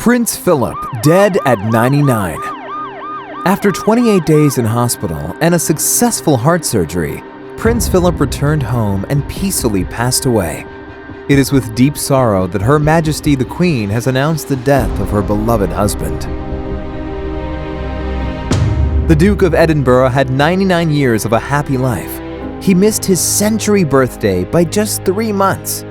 Prince Philip, dead at 99. After 28 days in hospital and a successful heart surgery, Prince Philip returned home and peacefully passed away. It is with deep sorrow that Her Majesty the Queen has announced the death of her beloved husband. The Duke of Edinburgh had 99 years of a happy life. He missed his century birthday by just 3 months.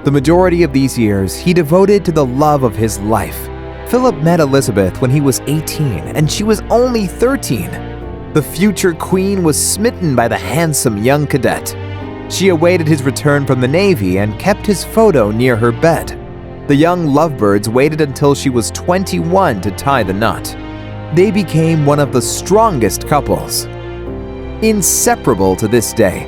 The majority of these years he devoted to the love of his life. Philip met Elizabeth when he was 18 and she was only 13. The future queen was smitten by the handsome young cadet. She awaited his return from the Navy and kept his photo near her bed. The young lovebirds waited until she was 21 to tie the knot. They became one of the strongest couples, inseparable to this day.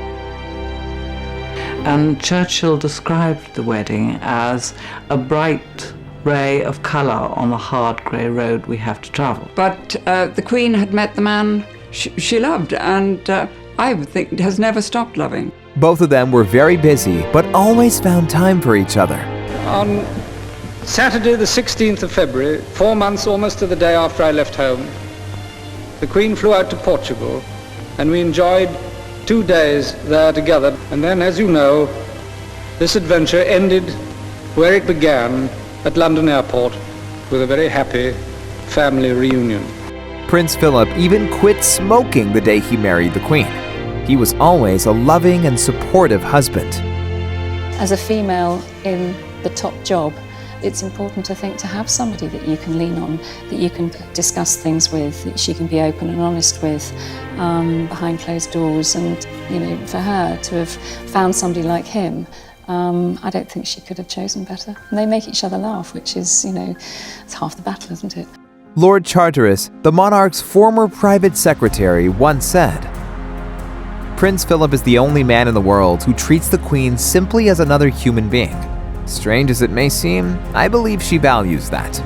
And Churchill described the wedding as a bright ray of colour on the hard grey road we have to travel. But the Queen had met the man she loved, and I think has never stopped loving. Both of them were very busy, but always found time for each other. On Saturday the 16th of February, 4 months almost to the day after I left home, the Queen flew out to Portugal, and we enjoyed 2 days there together. And then, as you know, this adventure ended where it began, at London Airport, with a very happy family reunion. Prince Philip even quit smoking the day he married the Queen. He was always a loving and supportive husband. As a female in the top job, it's important to think to have somebody that you can lean on, that you can discuss things with, that she can be open and honest with behind closed doors. And, you know, for her to have found somebody like him, I don't think she could have chosen better. And they make each other laugh, which is, you know, it's half the battle, isn't it? Lord Charteris, the monarch's former private secretary, once said, "Prince Philip is the only man in the world who treats the Queen simply as another human being. Strange as it may seem, I believe she values that."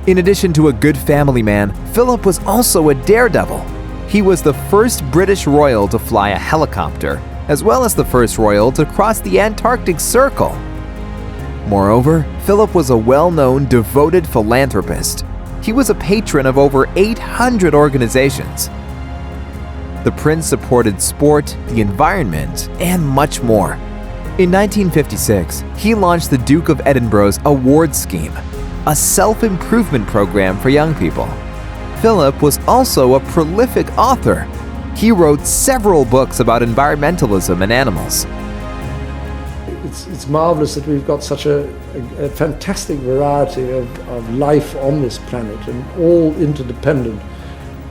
In addition to a good family man, Philip was also a daredevil. He was the first British royal to fly a helicopter, as well as the first royal to cross the Antarctic Circle. Moreover, Philip was a well-known, devoted philanthropist. He was a patron of over 800 organizations. The prince supported sport, the environment, and much more. In 1956, he launched the Duke of Edinburgh's award scheme, a self-improvement program for young people. Philip was also a prolific author. He wrote several books about environmentalism and animals. It's marvelous that we've got such a fantastic variety of life on this planet, and all interdependent.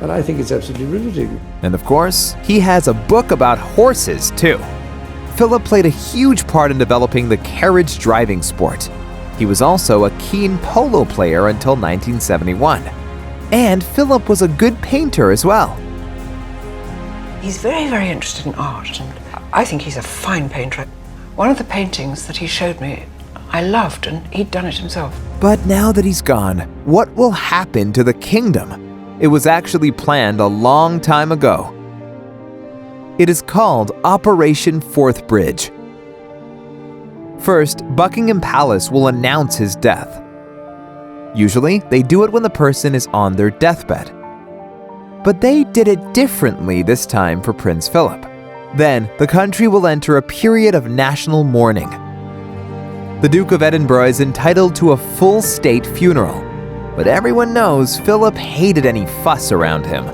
And I think it's absolutely riveting. And of course, he has a book about horses too. Philip played a huge part in developing the carriage driving sport. He was also a keen polo player until 1971. And Philip was a good painter as well. He's very, very interested in art, and I think he's a fine painter. One of the paintings that he showed me, I loved, and he'd done it himself. But now that he's gone, what will happen to the kingdom? It was actually planned a long time ago. It is called Operation Forth Bridge. First, Buckingham Palace will announce his death. Usually, they do it when the person is on their deathbed. But they did it differently this time for Prince Philip. Then, the country will enter a period of national mourning. The Duke of Edinburgh is entitled to a full state funeral, but everyone knows Philip hated any fuss around him.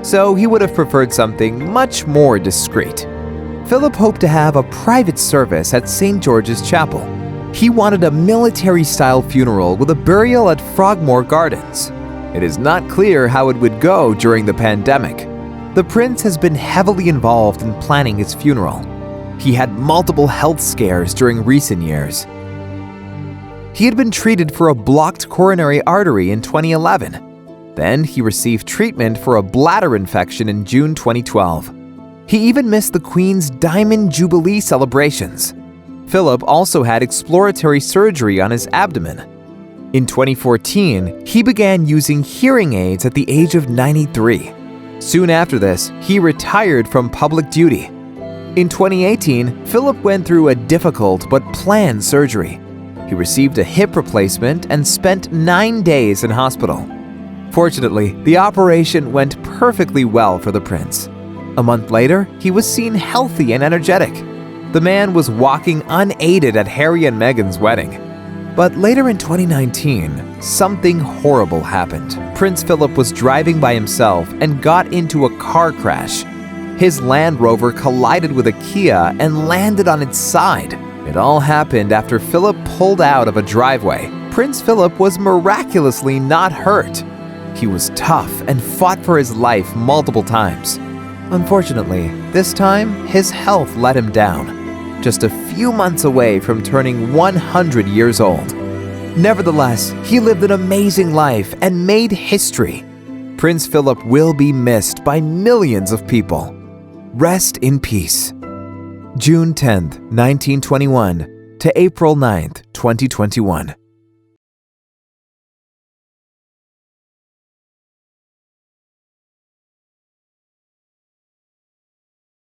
So he would have preferred something much more discreet. Philip hoped to have a private service at St. George's Chapel. He wanted a military-style funeral with a burial at Frogmore Gardens. It is not clear how it would go during the pandemic. The prince has been heavily involved in planning his funeral. He had multiple health scares during recent years. He had been treated for a blocked coronary artery in 2011. Then he received treatment for a bladder infection in June 2012. He even missed the Queen's Diamond Jubilee celebrations. Philip also had exploratory surgery on his abdomen. In 2014, he began using hearing aids at the age of 93. Soon after this, he retired from public duty. In 2018, Philip went through a difficult but planned surgery. He received a hip replacement and spent 9 days in hospital. Fortunately, the operation went perfectly well for the prince. A month later, he was seen healthy and energetic. The man was walking unaided at Harry and Meghan's wedding. But later in 2019, something horrible happened. Prince Philip was driving by himself and got into a car crash. His Land Rover collided with a Kia and landed on its side. It all happened after Philip pulled out of a driveway. Prince Philip was miraculously not hurt. He was tough and fought for his life multiple times. Unfortunately, this time, his health let him down, just a few months away from turning 100 years old. Nevertheless, he lived an amazing life and made history. Prince Philip will be missed by millions of people. Rest in peace. June 10th, 1921 to April 9th, 2021.